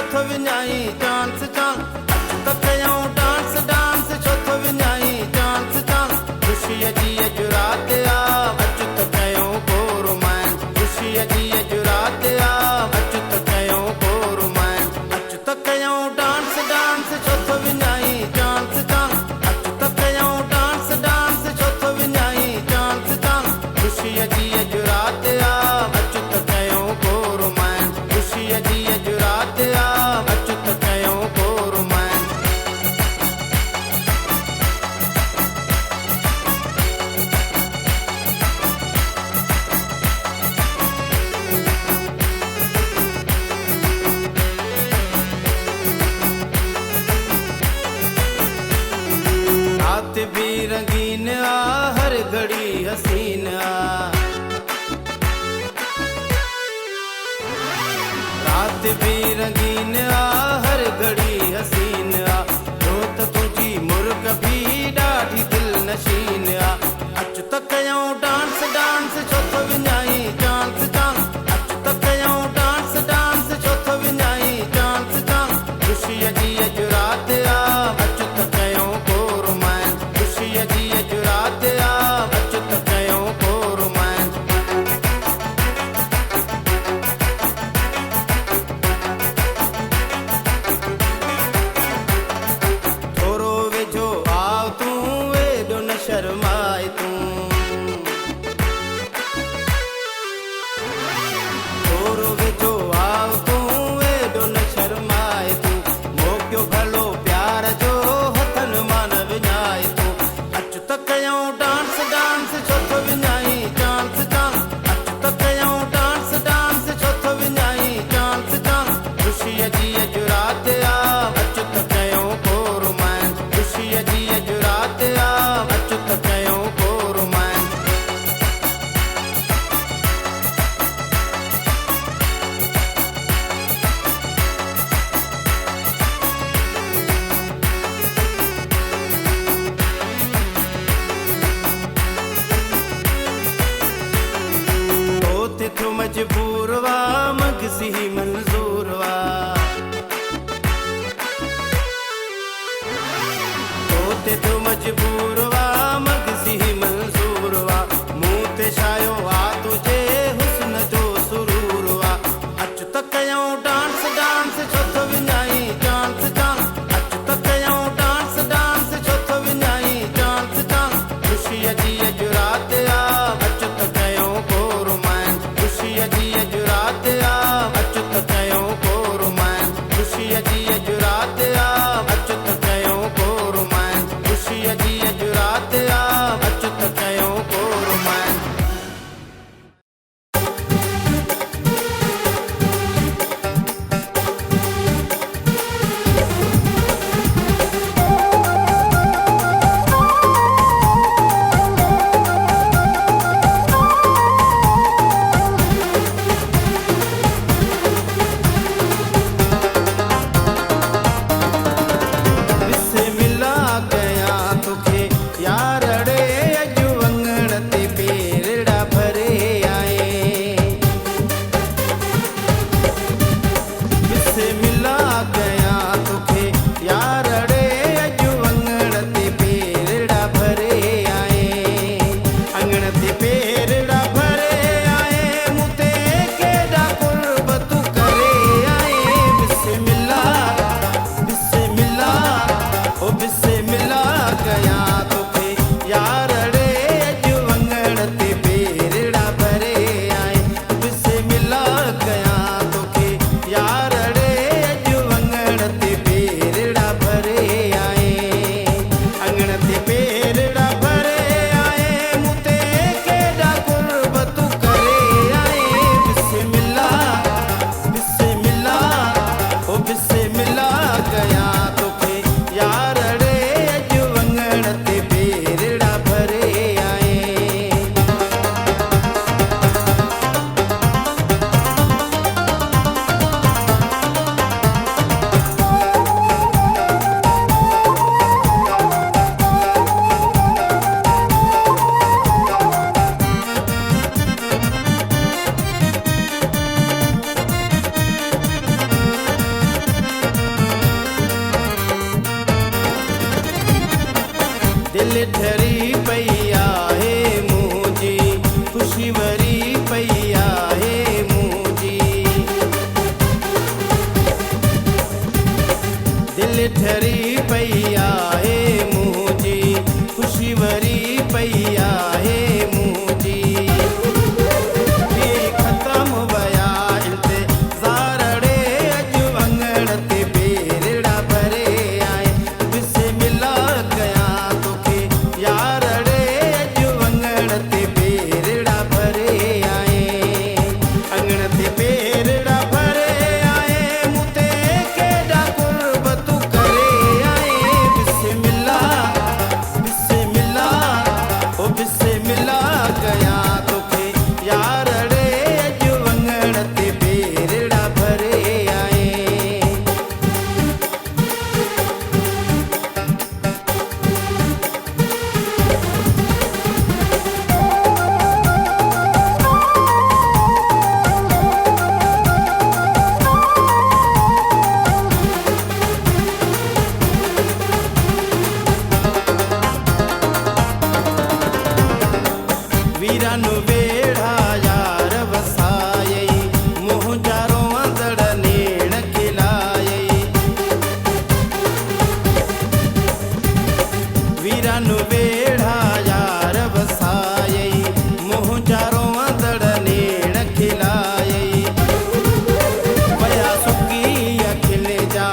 चौथो विञाई chance chance त कयूं डांस डांस चौथो विञाई चांस चांस ख़ुशीअ जी अॼु राति आ अचु त कयूं को रोमांस ख़ुशीअ जी अॼु राति आ अचु त कयूं को रोमांस अचु त कयूं डांस डांस चौथो विञाई चांस चांस अचु त कयूं डांस डांस चौथो विञाई चांस चांस ख़ुशीअ जी अॼु राति आ अचु त कयूं को रोमांस ख़ुशीअ जी अॼु राति आ अचु त कयूं को रोमांस रात भी रंगीन आ हर घड़ी हसीन आ रात भी रंगीन आ हर घड़ी हसीन आ रोत तुझी मुर्ग भी ॾाढी दिल नशीन आ अचु त कयूं डांस डांस चौथो विञाई चांस चांस अचु त कयूं डांस डांस चौथो विञाई चांस चांस ख़ुशीअ जी अॼु राति आ अचु त कयूं को रोमांस ख़ुशीअ जी अॼु राति आ अचु त कयूं को रोमांस थोरो वेझो आव तूं वेॾो न शर्माए तूं थोरो वेझो आव तूं वेॾो न शर्माए तूं मोकियो भलो प्यार जो हथनि मां न विञाए तूं अचु त कयूं डांस डांस चौथो विञाई चांस चांस अचु त कयूं डांस डांस चौथो विञाई चांस चांस ख़ुशीअ जी अॼु राति आ अचु त कयूं को रोमांस ख़ुशीअ जी अॼु राति आ अचु त कयूं को रोमांस तोते थियो मजबूर वा मगसी मंज़ूर वा तोते थियो मजबूर वा मगसी मंज़ूर वा मूं ते छायो आ तुझे हुस्न जो सुरूर वा अचु त कयूं डांस डांस चौथो विञाई चांस चांस अचु त कयूं डांस डांस चौथो विञाई चांस चांस ख़ुशीअ जी अॼु राति आ अचु त कयूं को रोमांस ख़ुशीअ जी अॼु राति आ अचु त कयूं को रोमांस ख़ुशीअ जी अॼु राति आ अचु त कयूं को रोमांस ख़ुशीअ जी अॼु राति आ अचु त कयूं को रोमांस बिस्मिल्ला कयां तोखे यार अड़े अॼु वङण ते पेरड़ा भरे आए बिस्मिल्ला कयां तोखे यार अड़े अॼु वङण ते पेरड़ा भरे आए अङण ते पेरड़ा भरे आए मूं ते केॾा कुर्ब तूं करे आए बिस्मिल्ला बिस्मिल्ला ओ बिस्मिल्ला कयां तोखे यार अड़े अॼु वङण ते पेरड़ा भरे आए बिस्मिल्ला कयां तोखे यार अड़े अॼु दिल ठरी पई आहे मुंहिंजी ख़ुशी वरी पई आहे मुंहिंजी दिल ठरी पई आहे मुंहिंजी ख़ुशी वरी पई आहे मुंहिंजी ख़त्म वया इंतज़ार रे अॼु वंगण ते पेरड़ा भरे आए बिस्मिल्ला कयां तोखे यार रे अॼु वंगण ते पेरड़ा भरे आए अंगण ते पेरड़ा भरे आए मूं ते केॾा कुर्ब तूं करे आए बिस्मिल्ला बिस्मिल्ला ओ बिस्मिल्ला कयां तोखे यार रे अॼु वंगण ते पेरड़ा भरे आए वीरान वेड़ा यार वसायई मुंहिंजा रोअंदड़ नेण खिलायई वीरान वेड़ा यार वसायई मुंहिंजा रोअंदड़ नेण खिलायई वया सुकी अखिल जा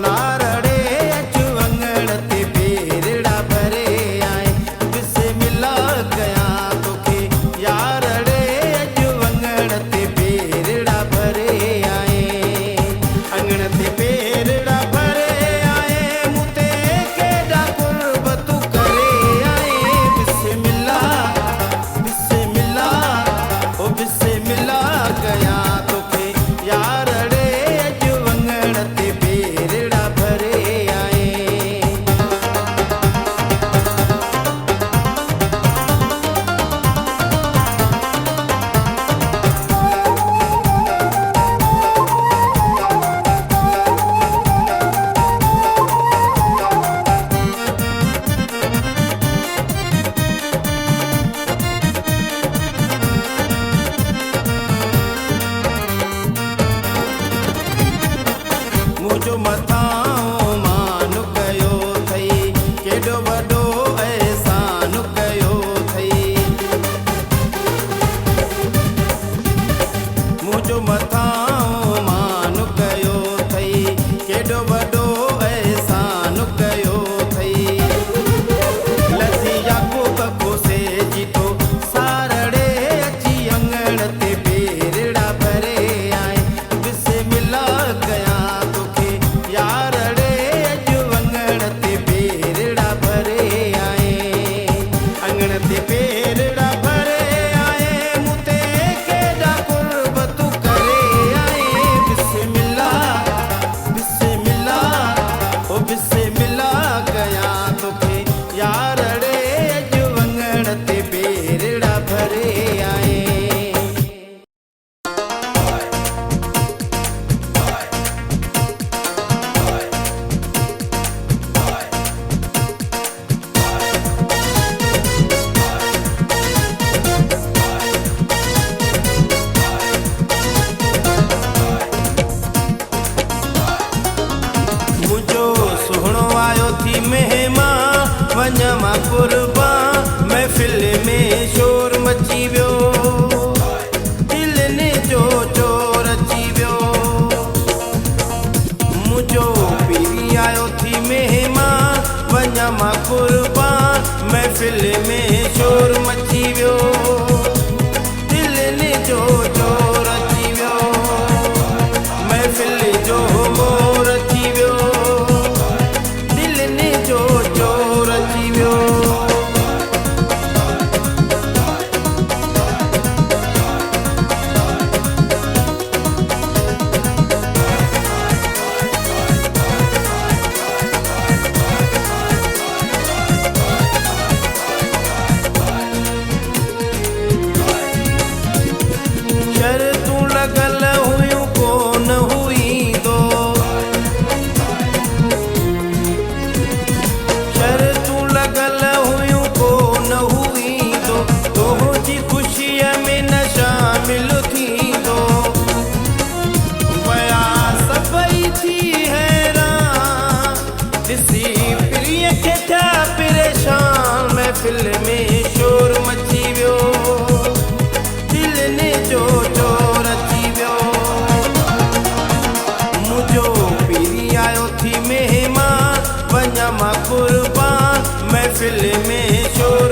नारड़े अॼु वंगण ते पेरड़ा भरे आए बिस्मिल्ला कयां तोखे यार रे अॼु वंगण ते पेरड़ा भरे आए अंगण ते पेरड़ा भरे आए मूं ते केॾा कुर्ब तूं करे आए बिस्मिल्ला बिस्मिल्ला ओ बिस्मिल्ला कयां तोखे यार रे अॼु वंगण ते पेरड़ा भरे आए मुंहिंजो मथां मान कयो अथई केॾो वॾो अहसान कयो अथई मुंहिंजो मथां मान कयो अथई केॾो वॾो अहसान कयो अथई लसी याकूब खोसे जी तो सारड़े अची अंगण ते पेरड़ा भरे आए बिस्मिल्ला कयां तोखे यार रे अॼु वंगण ते पेरड़ा भरे आए अंगण ते पेरड़ा भरे आए मूं ते केॾा कुर्ब तूं करे आए बिस्मिल्ला बिस्मिल्ला ओ बिस्मिल्ला कयां तोखे यार रे अॼु वंगण ते पेरड़ा भरे आए मुंहिंजो सुहिणो आयो थी महिमान वञा मां कुर्बान महफ़िल में शोर मची वियो दिलनि जो चोर अची वियो मुंहिंजो पीरी आयो थी महिमान वञा मां कुर्बान महफ़िल में शोर मची वियो दिलनि जो चोर अची वियो महफ़िल जो मोर अची वियो दिलनि जो चोर अची वियो महफिल में शोर